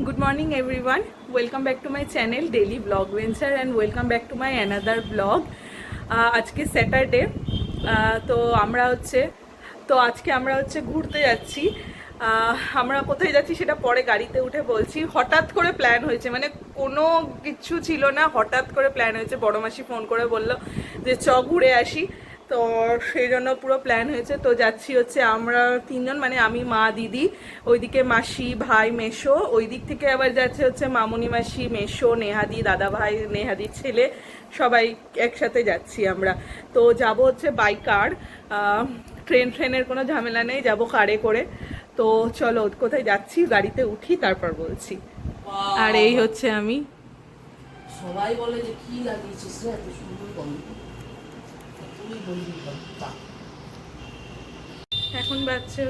Good morning everyone, welcome back to my channel Daily Vlog Venture and welcome back to my another vlog. আজকে Saturday, আজকে আমরা ঘুরতে যাচ্ছি। আমরা কোথায় যাচ্ছি সেটা পরে গাড়িতে উঠে বলছি। হঠাৎ করে প্ল্যান হয়েছে, মানে কোনো কিছু ছিল না, হঠাৎ করে প্ল্যান হয়েছে। বড় মাসি ফোন করে বলল যে চ ঘুরে আসি, তো সেই জন্য পুরো প্ল্যান হয়েছে। তো যাচ্ছি আমরা তিনজন, মানে আমি, মা, দিদি, ওইদিকে মাসি, ভাই, মেসো, ওই দিক থেকে আবার যাচ্ছে মামুনি মাসি, মেসো, নেহাদি, দাদা ভাই, নেহাদির ছেলে, সবাই একসাথে যাচ্ছি আমরা। তো যাব বাই কার, ট্রেনের কোনো ঝামেলা নেই, যাব কারে করে। তো চলো কোথায় যাচ্ছি গাড়িতে উঠি তারপর বলছি। আর এই আমি, সবাই বলে যে কি লাগিয়েছিস রে, এত সুন্দর গন্ধ। এখন বাজছে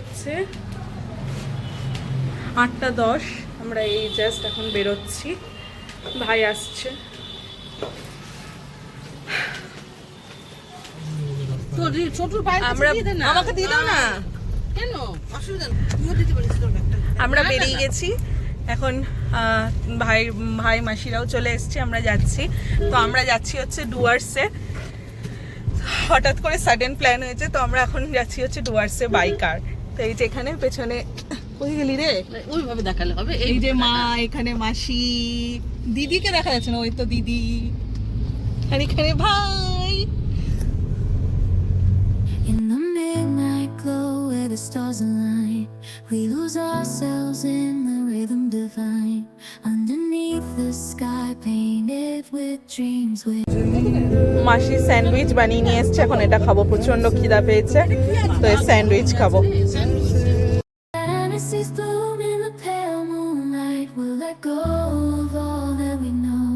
8:10। আমরা এই জাস্ট এখন বেরোচ্ছি, ভাই আসছে। আমরা বেরিয়ে গেছি এখন। ভাই মাসিরাও চলে এসছে, আমরা যাচ্ছি। তো আমরা যাচ্ছি ডুয়ার্সে। হঠাৎ করে সাডেন প্ল্যান হয়েছে, তো আমরা এখন যাচ্ছি ডুয়ার্সে বাই কার। তো এই যে এখানে পেছনে, ওই গেলি রে, ওইভাবে দেখালে হবে। এই যে মা, এখানে মাসি, দিদিকে দেখা যাচ্ছে না, ওই তো দিদি, আর এখানে ভাই। In the midnight glow where the stars align, we lose ourselves in the rhythm divine. Underneath the sky painted with dreams with মাসি স্যান্ডউইচ বানিয়ে নিয়ে এসছে, এখন এটা খাবো। প্রচন্ড খিদা পেয়েছে, তো এই স্যান্ডউইচ খাবো। Fantasies bloom in the pale moonlight. We'll let go of all that we know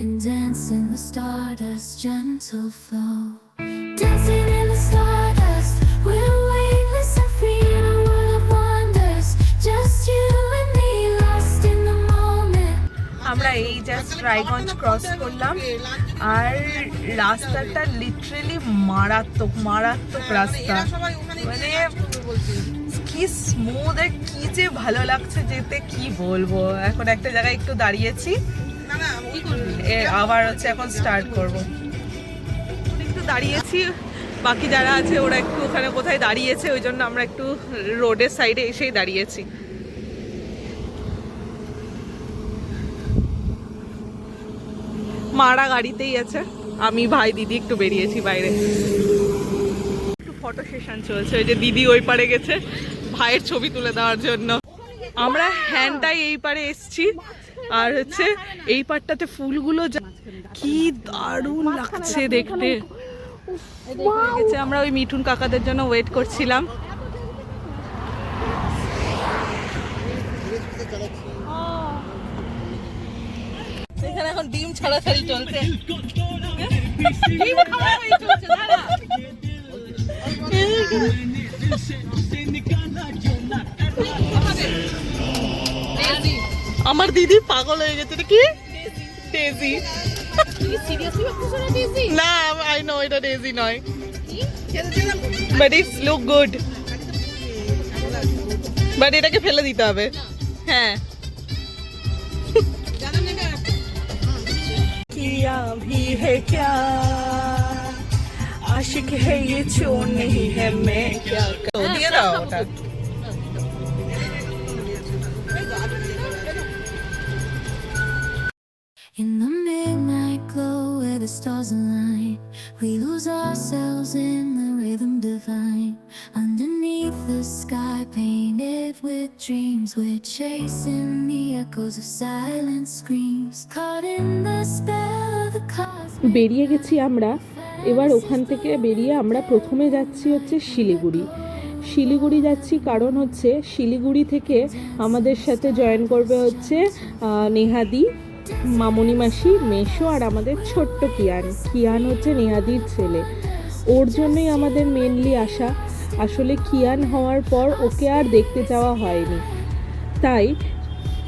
and dance in the stardust, gentle flow. Dancing in the stardust, we're weightless and free in a world of wonders. Just you and me, lost in the moment. আমরা এই just Raiganj cross করলাম, আর রাস্তাটা literally মারাত্মক রাস্তা, মানে কি smooth আর কি যে ভালো লাগছে যেতে, কি বলবো। এখন একটা জায়গায় একটু দাঁড়িয়েছি, আবার এখন স্টার্ট করব। একটু দাঁড়িয়েছি, বাকি যারা আছে ওরা একটু ওখানে কোথায় দাঁড়িয়েছে, ওই জন্য আমরা একটু রোডের সাইডে এসেই দাঁড়িয়েছি। মারা গাড়িতেই আছে, আমি, ভাই, দিদি একটু বেরিয়েছি বাইরে। একটু ফটো সেশন চলছে, ওই যে দিদি ওই পারে গেছে ভাইয়ের ছবি তুলে দেওয়ার জন্য। আমরা হ্যান্ডটাই এই পারে এসছি, আর এই পারটাতে ফুলগুলো কি দারুণ লাগছে দেখতে। আমরা ওই মিঠুন কাকাদের জন্য ওয়েট করছিলাম। এখানে এখন ডিম ছাড়াছাড়ি চলছে। আমার দিদি পাগল হয়ে গেছে, কি ডেজি? না, আই নো এটা ডেজি নয়, but it's look good. But এটাকে ফেলে দিতে হবে। হ্যাঁ, किया भी है क्या, आशिक है ये चोर नहीं है मैं क्या कर दिया था ওটা। In the midnight glow where the stars align, we lose ourselves in the rhythm divine. Underneath the sky painted with dreams, we're chasing the echoes of silent screams, caught in the spell of the cosmic. বেরিয়ে গেছি আমরা। এবার ওখান থেকে বেরিয়ে আমরা প্রথমে যাচ্ছি শিলিগুড়ি যাচ্ছি, কারণ শিলিগুড়ি থেকে আমাদের সাথে জয়েন করবে নেহাদি, মামুনি মাসি, মেসো, আর আমাদের ছোট্ট কিয়ান নেহাদির ছেলে। ওর জন্যই আমাদের মেনলি আসা। আসলে কিয়ান হওয়ার পর ওকে আর দেখতে যাওয়া হয়নি, তাই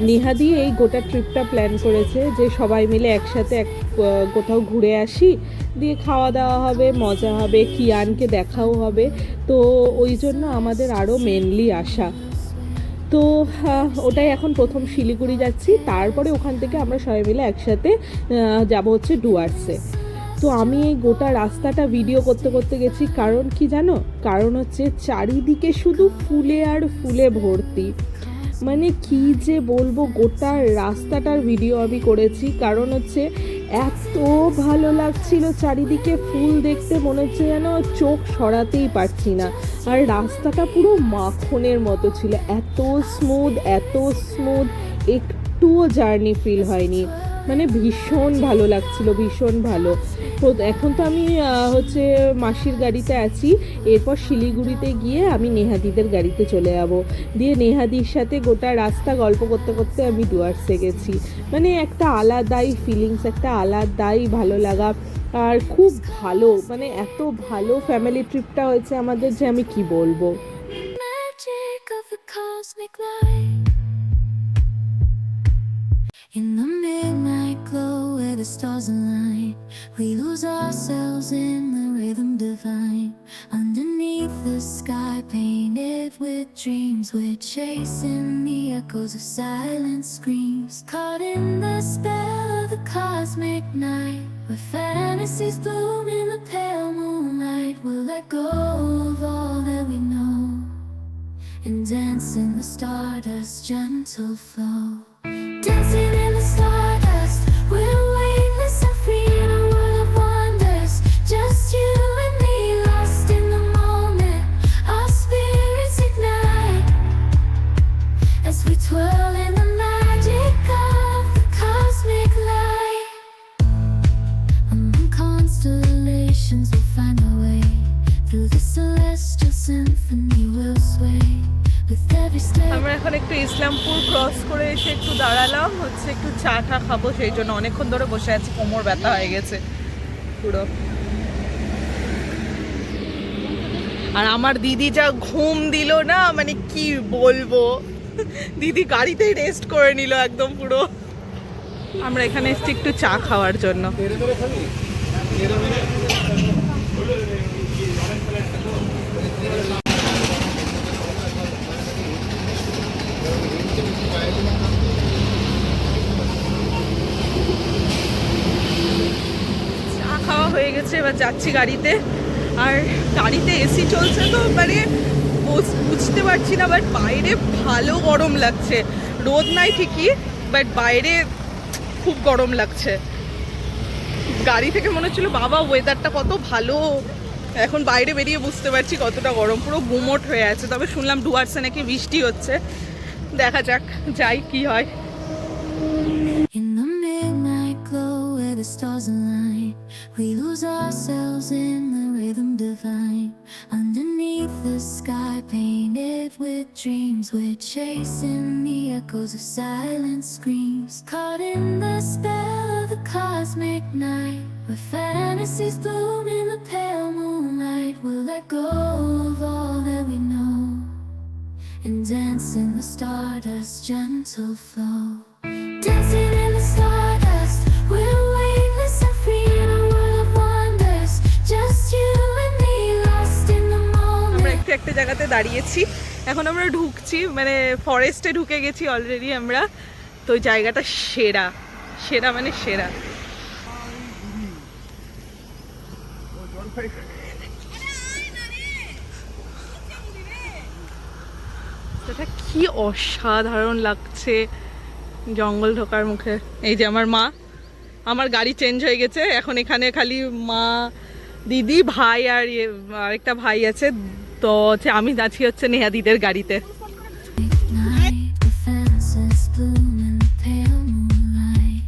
নেহাদি এই গোটা ট্রিপটা প্ল্যান করেছে যে সবাই মিলে একসাথে কোথাও ঘুরে আসি, দিয়ে খাওয়া দাওয়া হবে, মজা হবে, কিয়ানকে দেখাও হবে। তো ওই জন্য আমাদের আরও মেনলি আসা। তো ওটাই এখন প্রথম শিলিগুড়ি যাচ্ছি, তারপরে ওখান থেকে আমরা সবাই মিলে একসাথে যাব হচ্ছে ডুয়ার্সে। তো আমি এই গোটা রাস্তাটা ভিডিও করতে করতে গেছি, কারণ কি জানো, কারণ হচ্ছে চারিদিকে শুধু ফুলে আর ফুলে ভর্তি। মানে কি যে বলবো, গোটা রাস্তাটার ভিডিও আমি করেছি, কারণ হচ্ছে এত ভালো লাগছিল চারিদিকে ফুল দেখতে, মনে হচ্ছে যেন চোখ সরাতেই পারছি না। আর রাস্তাটা পুরো মাখনের মতো ছিল, এত স্মুথ, একটুও জার্নি ফিল হয়নি। মানে ভীষণ ভালো লাগছিল, ভীষণ ভালো। তো এখন তো আমি হচ্ছে মাসির গাড়িতে আছি, এরপর শিলিগুড়িতে গিয়ে আমি নেহাদিদের গাড়িতে চলে যাব। দিয়ে নেহাদির সাথে গোটা রাস্তা গল্প করতে করতে আমি ডুয়ার্সে গেছি। মানে একটা আলাদাই ফিলিংস, একটা আলাদাই ভালো লাগা। আর খুব ভালো, মানে এত ভালো ফ্যামিলি ট্রিপটা হয়েছে আমাদের যে আমি কি বলবো। Magic of the cosmic light. In the midnight glow where the stars align, we lose ourselves in the rhythm divine. Underneath the sky painted with dreams, we're chasing the echoes of silent screams. Caught in the spell of the cosmic night, where fantasies bloom in the pale moonlight. We'll let go of all that we know and dance in the stardust gentle flow. Dancing in the stardust, we're weightless and free in a world of wonders. Just you and me, lost in the moment. Our spirits ignite as we twirl in the magic of the cosmic light. Among constellations, we'll find our way. Through the celestial symphony, we'll sway. আমরা এখন একটু Islampur cross করে এসে একটু দাঁড়ালাম, হচ্ছে একটু চা টা খাবো, সেই জন্য অনেকক্ষণ ধরে বসে আছি, কোমর ব্যথা হয়ে গেছে পুরো। আর আমার দিদি যা ঘুম দিল না, মানে কি বলবো, দিদি গাড়িতেই রেস্ট করে নিল একদম পুরো। আমরা এখানে এসেছি একটু চা খাওয়ার জন্য। খাওয়া হয়ে গেছে, এবার যাচ্ছি গাড়িতে। আর গাড়িতে এসি চলছে তো মানে বুঝতে পারছি না, বাট বাইরে ভালো গরম লাগছে। রোদ নাই ঠিকই, বাট বাইরে খুব গরম লাগছে। গাড়ি থেকে মনে হচ্ছিল বাবা ওয়েদারটা কত ভালো, এখন বাইরে বেরিয়ে বুঝতে পারছি কতটা গরম, পুরো গুমোট হয়ে আছে। তবে শুনলাম ডুয়ার্সে নাকি বৃষ্টি হচ্ছে, দেখা যাক যাই কি হয়। In the midnight glow where the stars align, we lose ourselves in the rhythm divine. Underneath the sky painted with dreams, we're chasing the echoes of silent screams. Caught in the spell of the cosmic night, where fantasies bloom in the pale moonlight. We'll let go of all that we know and dance in the stardust gentle flow. Dancing in the stardust, we're weightless and free in a world of wonders. Just you and me, lost in the moment. আমরা একটা জায়গাতে দাঁড়িয়েছি, এখন আমরা ঢুকছি, মানে ফরেস্টে ঢুকে গেছি অলরেডি আমরা। তো জায়গাটা সেরা, সেরা মানে সেরা। এটা কি অসাধারণ লাগছে জঙ্গল ঢোকার মুখে। এই যে আমার মা, আমার গাড়ি চেঞ্জ হয়ে গেছে, এখন এখানে খালি মা, দিদি, ভাই আর আরেকটা ভাই আছে। তো আমি যাচ্ছি হচ্ছে নেহাদিদের গাড়িতে। Night, the fences bloom in the pale moonlight.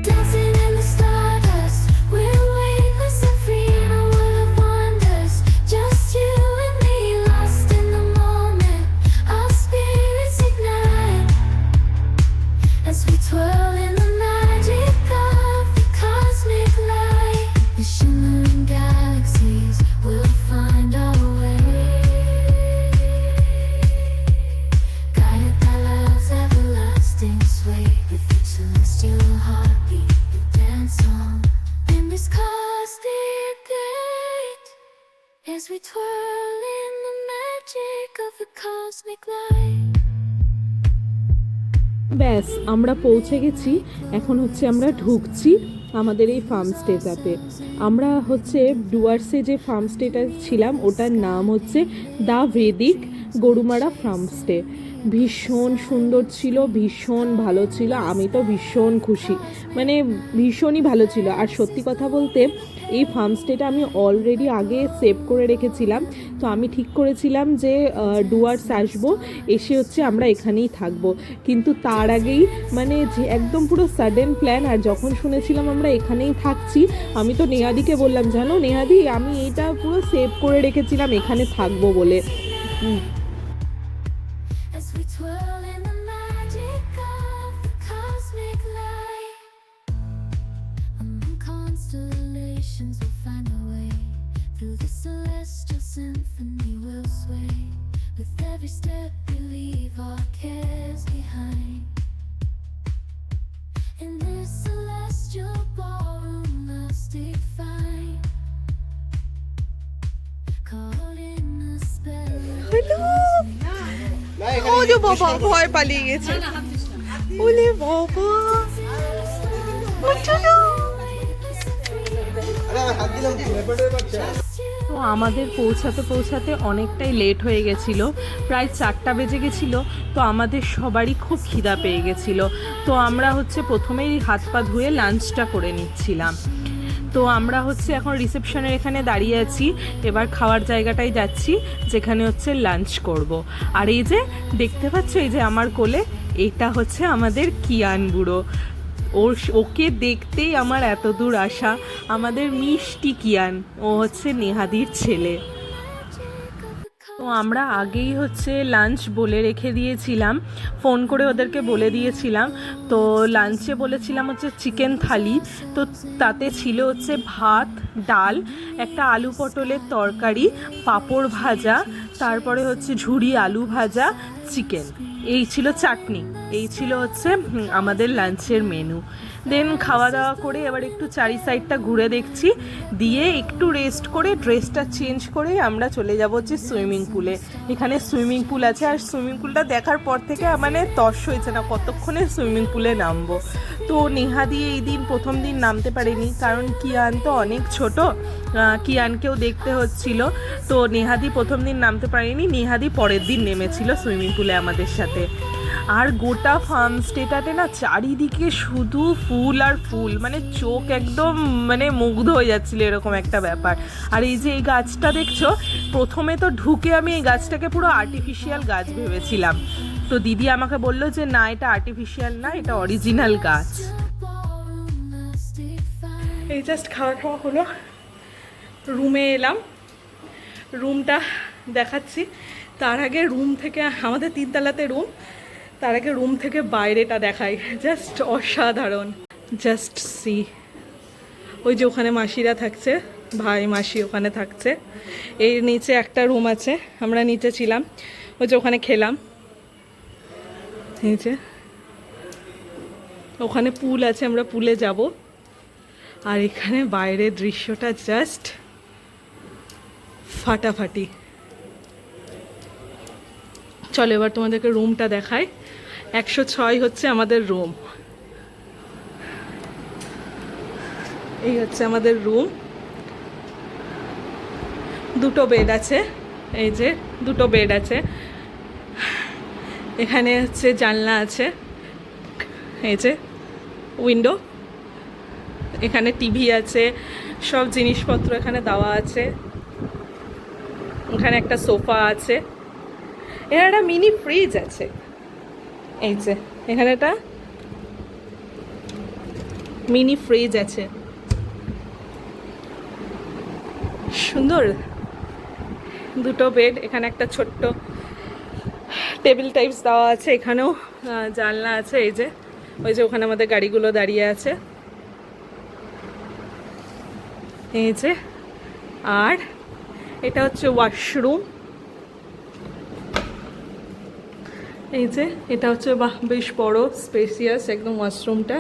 Dancing in the stardust, we're weightless and free in a world of wonders. Just you and me, lost in the moment. Our spirits ignite as we twirl in the magic of the cosmic light. The shimmering galaxies will find our way, guided by love's everlasting ব্যাস আমরা পৌঁছে গেছি। এখন হচ্ছে আমরা ঢুকছি আমাদের এই ফার্ম স্টেটাতে। আমরা হচ্ছে ডুয়ার্সে যে ফার্ম স্টেটা ছিলাম ওটার নাম হচ্ছে the Vedic Gorumara farm stay. ভীষণ সুন্দর ছিল, ভীষণ ভালো ছিল, আমি তো ভীষণ খুশি, মানে ভীষণই ভালো ছিল। আর সত্যি কথা বলতে এই ফার্ম স্টেটা আমি অলরেডি আগে সেভ করে রেখেছিলাম। তো আমি ঠিক করেছিলাম যে ডুয়ার্স আসবো, এসে হচ্ছে আমরা এখানেই থাকবো। কিন্তু তার আগেই মানে যে একদম পুরো সাডেন প্ল্যান। আর যখন শুনেছিলাম আমরা এখানেই থাকছি, আমি তো নেহাদিকে বললাম, জানো নেহাদি আমি এইটা পুরো সেভ করে রেখেছিলাম এখানে থাকবো বলে। As we twirl in the magic of the cosmic light, among constellations we'll find a way. Through the celestial symphony we'll sway. With every step we leave our cares behind. In this celestial ballroom love's defined. Caught in a spell of ও যে বাবা ভয় পালিয়ে গেছে। ওলে বাবা তো আমাদের পৌঁছাতে অনেকটাই লেট হয়ে গেছিলো, প্রায় 4টা বেজে গেছিলো। তো আমাদের সবারই খুব খিদা পেয়ে গেছিলো। তো আমরা হচ্ছে প্রথমেই হাত পা ধুয়ে লাঞ্চটা করে নিচ্ছিলাম। তো আমরা হচ্ছে এখন রিসেপশনের এখানে দাঁড়িয়ে আছি, এবার খাওয়ার জায়গাটায় যাচ্ছি যেখানে হচ্ছে লাঞ্চ করব। আর এই যে দেখতে পাচ্ছ, এই যে আমার কোলে, এটা হচ্ছে আমাদের কিয়ান বুড়ো। ওকে দেখতেই আমার এত দূর আসা, আমাদের মিষ্টি কিয়ান, ও হচ্ছে নেহাদির ছেলে। তো আমরা আগেই হচ্ছে লাঞ্চ বলে রেখে দিয়েছিলাম, ফোন করে ওদেরকে বলে দিয়েছিলাম। তো লাঞ্চে বলেছিলাম হচ্ছে চিকেন থালি। তো তাতে ছিল হচ্ছে ভাত, ডাল, একটা আলু পটলের তরকারি, পাঁপড় ভাজা, তারপরে হচ্ছে ঝুরি আলু ভাজা, চিকেন, এই ছিল চাটনি। এই ছিল হচ্ছে আমাদের লাঞ্চের মেনু। দেন খাওয়া দাওয়া করে এবার একটু চারি সাইডটা ঘুরে দেখছি, দিয়ে একটু রেস্ট করে ড্রেসটা চেঞ্জ করে আমরা চলে যাব হচ্ছে সুইমিং পুলে। এখানে সুইমিং পুল আছে, আর সুইমিং পুলটা দেখার পর থেকে মানে তর্স হয়েছে না কতক্ষণে সুইমিং পুলে নামবো। তো নেহাদি এই দিন প্রথম দিন নামতে পারেনি, কারণ কিয়ান তো অনেক ছোট, কিয়ানকেও দেখতে হচ্ছিল। তো নেহাদি প্রথম দিন নামতে পারেনি, নেহাদি পরের দিন নেমেছিল সুইমিং পুলে আমাদের সাথে। আর গোটা ফার্ম স্টেটাতে না চারিদিকে শুধু ফুল আর ফুল, মানে চোখ একদম মানে মুগ্ধ হয়ে যাচ্ছিল, এরকম একটা ব্যাপার। আর এই যে এই গাছটা দেখছো, প্রথমে তো ঢুকে আমি এই গাছটাকে পুরো আর্টিফিশিয়াল গাছ ভেবেছিলাম। তো দিদি আমাকে বললো যে না, এটা আর্টিফিশিয়াল না, এটা অরিজিনাল গাছ। এই জাস্ট খাওয়া হলো, রুমে এলাম, রুমটা দেখাচ্ছি। তার আগে রুম থেকে, আমাদের 3 তলাতে রুম, তার আগে রুম থেকে বাইরেটা দেখাই, জাস্ট অসাধারণ। জাস্ট সি, ওই যে ওখানে মাসিরা থাকছে, ভাই মাসি ওখানে থাকছে। এই নিচে একটা রুম আছে, আমরা নিচে ছিলাম, ওই যে ওখানে খেলাম। নিচে ওখানে পুল আছে, আমরা পুলে যাব। আর এখানে বাইরের দৃশ্যটা জাস্ট ফাটাফাটি। চলো এবার তোমাদেরকে রুমটা দেখাই। 106 হচ্ছে আমাদের রুম। এই হচ্ছে আমাদের রুম, 2টো বেড আছে, এই যে 2টো বেড আছে। এখানে হচ্ছে জানলা আছে, এই যে উইন্ডো, এখানে টিভি আছে, সব জিনিসপত্র এখানে দেওয়া আছে। এখানে একটা সোফা আছে, এখানে একটা মিনি ফ্রিজ আছে, এই যে এখানে একটা মিনি ফ্রিজ আছে, সুন্দর। 2টো বেড, এখানে একটা ছোট্ট টেবিল টাইপস দেওয়া আছে, এখানেও জানলা আছে। এই যে ওই যে ওখানে আমাদের গাড়িগুলো দাঁড়িয়ে আছে, এই যে। আর এটা হচ্ছে ওয়াশরুম, এই যে এটা হচ্ছে বাহ বেশ বড় স্পেসিয়াস একদম ওয়াশরুমটা।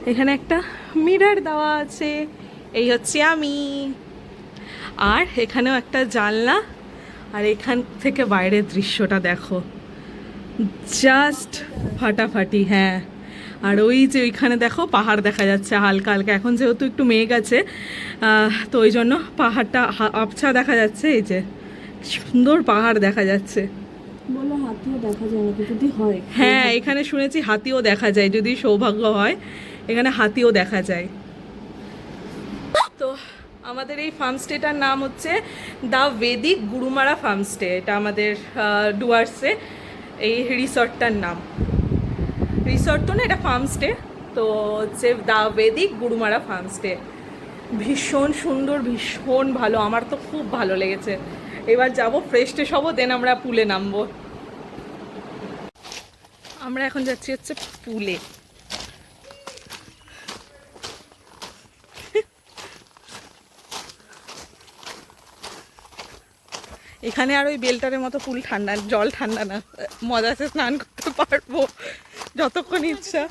এখানে একটা মিরর দেওয়া আছে, এই হচ্ছে আমি। আর এখানেও একটা জানলা, আর এখান থেকে বাইরের দৃশ্যটা দেখো, জাস্ট ফাটাফাটি। হ্যাঁ, আর ওই যে ওইখানে দেখো পাহাড় দেখা যাচ্ছে হালকা হালকা, এখন যেহেতু একটু মেঘ আছে তো ওই জন্য পাহাড়টা আবছা দেখা যাচ্ছে। এই যে সুন্দর পাহাড় দেখা যাচ্ছে। বলো হাতিও দেখা যায় নাকি যদি হয়? হ্যাঁ, এখানে শুনেছি হাতিও দেখা যায়, যদি সৌভাগ্য হয় এখানে হাতিও দেখা যায়। তো আমাদের এই ফার্মস্টেটার নাম হচ্ছে দ্য বেদিক গুরুমারা ফার্মস্টে। এটা আমাদের ডুয়ার্সে এই রিসর্টটার নাম। রিসর্ট তো না, এটা ফার্মস্টে। তো হচ্ছে দ্য বেদিক গুরুমারা ফার্মস্টে। ভীষণ সুন্দর, ভীষণ ভালো, আমার তো খুব ভালো লেগেছে। এবার যাব ফ্রেশ ট্রেশ হবো, দেন আমরা পুলে নামবো। আমরা এখন যাচ্ছি হচ্ছে পুলে। এখানে আর ওই বেলটারের মতো পুল ঠান্ডা, জল ঠান্ডা না, মজাতে স্নান করতে পারবো যতক্ষণ ইচ্ছা।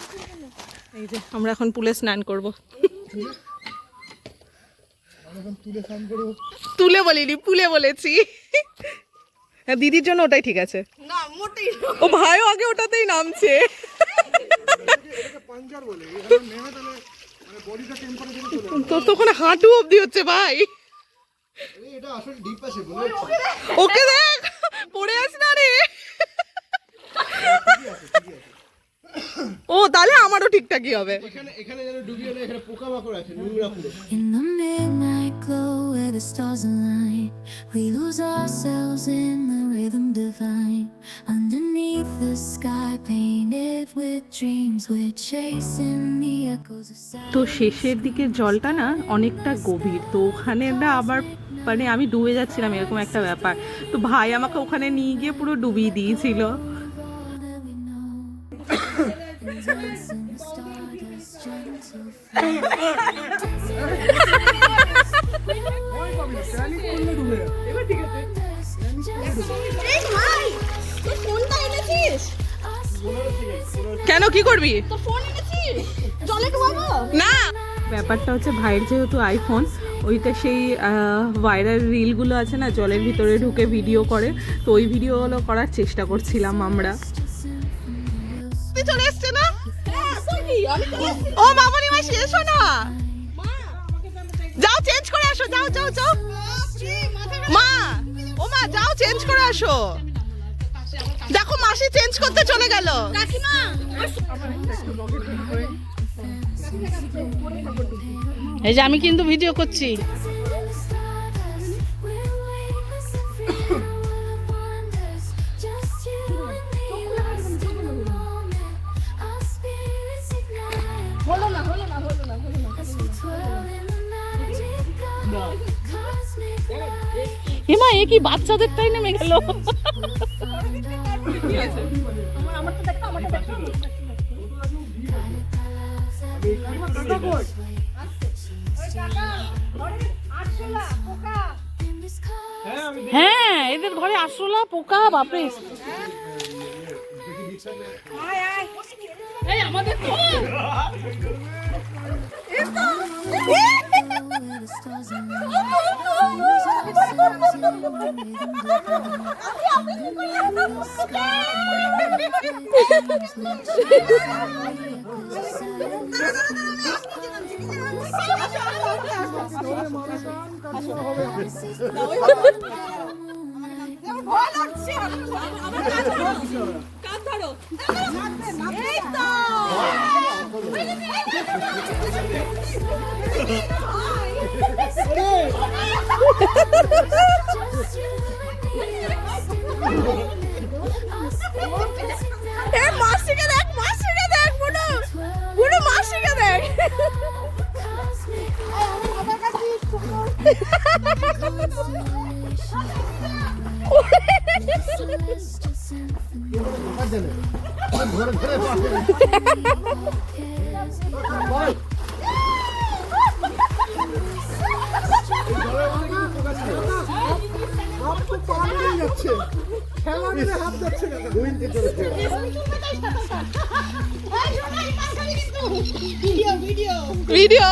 এই যে আমরা এখন পুলে স্নান করবো। তুলে বলিনি, পুলে বলেছি। হ্যাঁ, দিদির জন্য ওটাই ঠিক আছে। ও ভাইও আগে ওটাতেই নামছে। তোর তো ওখানে হাঁটু অব্দি হচ্ছে ভাই। ওকে দেখ, পড়ে আস না রে। ও তাহলে আমারও ঠিকঠাকই হবে। In the midnight glow where the stars align, we lose ourselves in the rhythm divine. Underneath the sky painted with dreams, we're chasing the echoes of তো silence. শেষের দিকের জলটা না অনেকটা গভীর, তো ওখানে না আবার মানে আমি ডুবে যাচ্ছিলাম এরকম একটা ব্যাপার। তো ভাই আমাকে ওখানে নিয়ে গিয়ে পুরো ডুবিয়ে দিয়েছিল। All that we know, and dance in the stardust gentle কেন, কি করবি? না, ব্যাপারটা হচ্ছে ভাইয়ের যেহেতু আইফোন, ওইটা সেই ভাইরাল রিলগুলো আছে না, জলের ভিতরে ঢুকে ভিডিও করে, তো ওই ভিডিওগুলো করার চেষ্টা করছিলাম আমরা। চলে এসছে না? ও মামনি মাসি, এসো না, যাও চেঞ্জ করে আসো, যাও যাও যাও মা, ও মা যাও চেঞ্জ করে আসো। দেখো মাসি চেঞ্জ করতে চলে গেল। এই যে আমি কিন্তু ভিডিও করছি। এমা এ কি বাচ্চাদেরটাই নেমে গেল। হ্যাঁ, এদের ঘরে আরশোলা পোকা, বাপরে। এই আমাদের তো where the stars align, we lose ourselves in the rhythm divine. Underneath the sky painted with dreams, we're chasing the মাসিকে দেখ, মাসিকে দেখ, বুড়ো বুড়ো মাসিকে দেখ। ভিডিও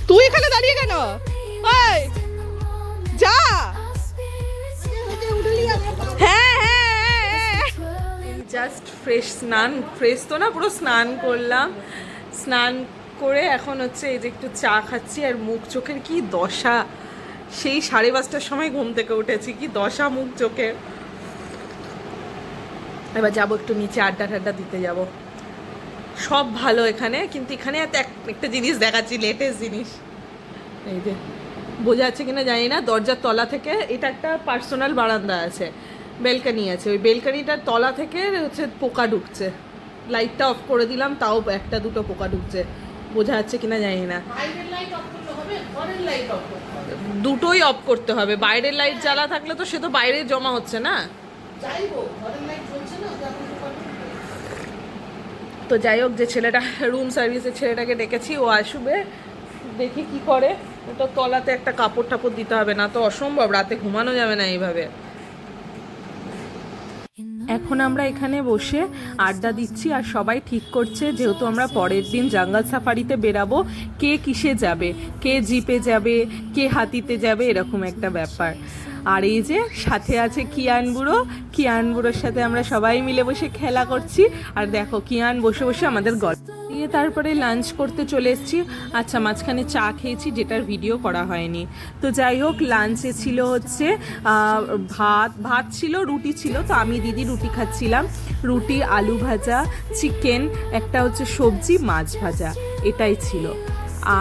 তুই এখানে দাঁড়িয়ে কেন? ওই যা, জাস্ট ফ্রেশ তো না, পুরো স্নান করলাম। স্নান করে এখন হচ্ছে এই যে একটু চা খাচ্ছি, আর মুখ চোখের কি দশা, সেই 5:30টার সময় ঘুম থেকে উঠেছি, কি দশা মুখ চোখের। এবার যাবো একটু নিচে, আড্ডা টাড্ডা দিতে যাব। সব ভালো এখানে, কিন্তু এখানে একটা জিনিস দেখাচ্ছি, লেটেস্ট জিনিস। এই যে বোঝা যাচ্ছে কিনা জানি না, দরজার তলা থেকে, এটা একটা পার্সোনাল বারান্দা আছে, বেলকানি আছে, ওই বেলকানিটার তলা থেকে হচ্ছে পোকা ঢুকছে। লাইটটা অফ করে দিলাম, তাও একটা দুটো পোকা ঢুকছে, বোঝা যাচ্ছে কিনা জানি না। বাইরের লাইট অফ করতে হবে, ঘরের লাইট অফ করতে হবে। দুটোই অফ করতে হবে, বাইরের লাইট জ্বালা থাকলে তো সে তো বাইরে জমা হচ্ছে না। যাই হোক, ঘরের লাইট জ্বলছে না, তখন তো করতে হবে। তো যাই হোক, যে ছেলেটা রুম সার্ভিসের ছেলেটাকে ডেকেছি, ও আসবে, দেখি কি করে। ওটা তলাতে একটা কাপড় টাপড় দিতে হবে, না তো অসম্ভব, রাতে ঘুমানো যাবে না এইভাবে। এখন আমরা এখানে বসে আড্ডা দিচ্ছি, আর সবাই ঠিক করছে, যেহেতু আমরা পরের দিন জঙ্গল সাফারিতে বেরাবো, কে কিসে যাবে, কে জিপে যাবে, কে হাতিতে যাবে, এরকম একটা ব্যাপার। আর এই যে সাথে আছে কিয়ান বুড়োর সাথে আমরা সবাই মিলে বসে খেলা করছি। আর দেখো কিয়ান বসে বসে আমাদের গল্প দিয়ে, তারপরে লাঞ্চ করতে চলে এসেছি। আচ্ছা, মাঝখানে চা খেয়েছি, যেটার ভিডিও করা হয়নি। তো যাই হোক, লাঞ্চে ছিল হচ্ছে ভাত ছিল, রুটি ছিল। তো আমি দিদি রুটি খাচ্ছিলাম, রুটি, আলু ভাজা, চিকেন, একটা হচ্ছে সবজি, মাছ ভাজা, এটাই ছিল।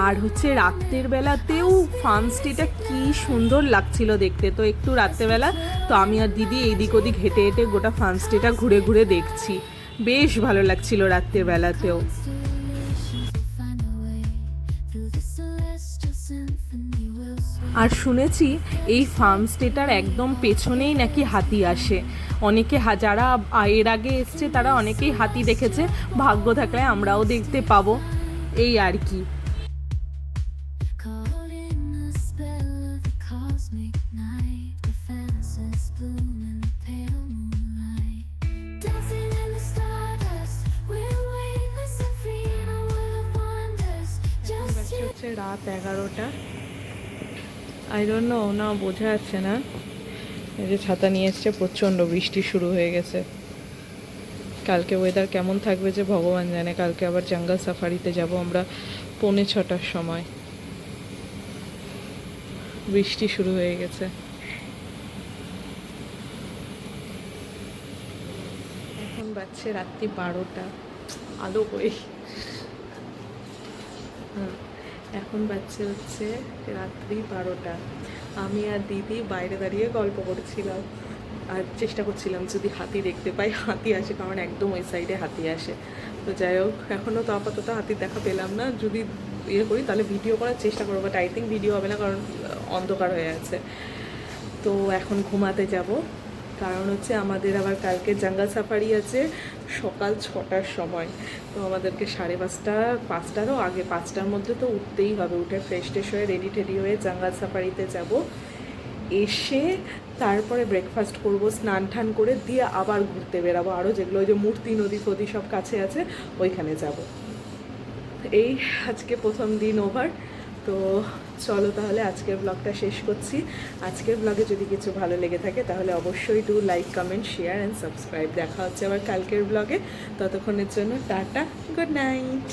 আর হচ্ছে রাত্রের বেলাতেও ফার্ম স্টেটা কি সুন্দর লাগছিল দেখতে। তো একটু রাত্রেবেলা তো আমি আর দিদি এইদিক ওদিক হেঁটে হেঁটে গোটা ফার্ম স্টেটা ঘুরে ঘুরে দেখছি, বেশ ভালো লাগছিল রাত্রের বেলাতেও। Find a way through the celestial symphony will sway. আর শুনেছি এই ফার্ম স্টেটার একদম পেছনেই নাকি হাতি আসে। অনেকে যারা এর আগে এসছে তারা অনেকেই হাতি দেখেছে, ভাগ্য থাকলে আমরাও দেখতে পাবো, এই আর কি। Caught in the spell of the cosmic night, the fences bloom in the pale moonlight. Dancing in the stardust, we're weightless and free in a world of wonders. Just you. হচ্ছে রাত 11টা, আই ডোন্ট নো, না বোঝা যাচ্ছে না। এই যে ছাতা নিয়ে এসছে, প্রচণ্ড বৃষ্টি শুরু হয়ে গেছে। কালকে ওয়েদার কেমন থাকবে যে ভগবান জানে। কালকে আবার জঙ্গল সাফারিতে যাব আমরা 5:45টার সময়। বৃষ্টি শুরু হয়ে গেছে। এখন বাজছে রাত্রি 12টা, আলো কই। এখন বাজছে হচ্ছে রাত্রি 12টা। আমি আর দিদি বাইরে দাঁড়িয়ে গল্প করছিলাম, আর চেষ্টা করছিলাম যদি হাতি দেখতে পাই, হাতি আসে, কারণ একদম ওই সাইডে হাতি আসে। তো যাই হোক, এখনও তো আপাতত হাতির দেখা পেলাম না। যদি ইয়ে করি তাহলে ভিডিও করার চেষ্টা করবো, বাট আই থিঙ্ক ভিডিও হবে না, কারণ অন্ধকার হয়ে আছে। তো এখন ঘুমাতে যাব, কারণ হচ্ছে আমাদের আবার কালকে জঙ্গল সাফারি আছে সকাল 6টার সময়। তো আমাদেরকে 5:30টারও আগে, 5টার মধ্যে তো উঠতেই হবে। উঠে ফ্রেশ ট্রেশ হয়ে রেডি টেডি হয়ে জঙ্গল সাফারিতে যাব। এসে তারপরে ব্রেকফাস্ট করব, স্নান টান করে দিয়ে আবার ঘুরতে বেরাবো, আরও যেগুলো ওই যে মূর্তি, নদী ফদী সব কাছে আছে, ওইখানে যাব। এই আজকে প্রথম দিন ওভার। তো চলো তাহলে আজকের ব্লগটা শেষ করছি। আজকের ব্লগে যদি কিছু ভালো লেগে থাকে তাহলে অবশ্যই do like, comment, share and subscribe. দেখা হচ্ছে আবার কালকের ব্লগে। ততক্ষণের জন্য টাটা, গুড নাইট।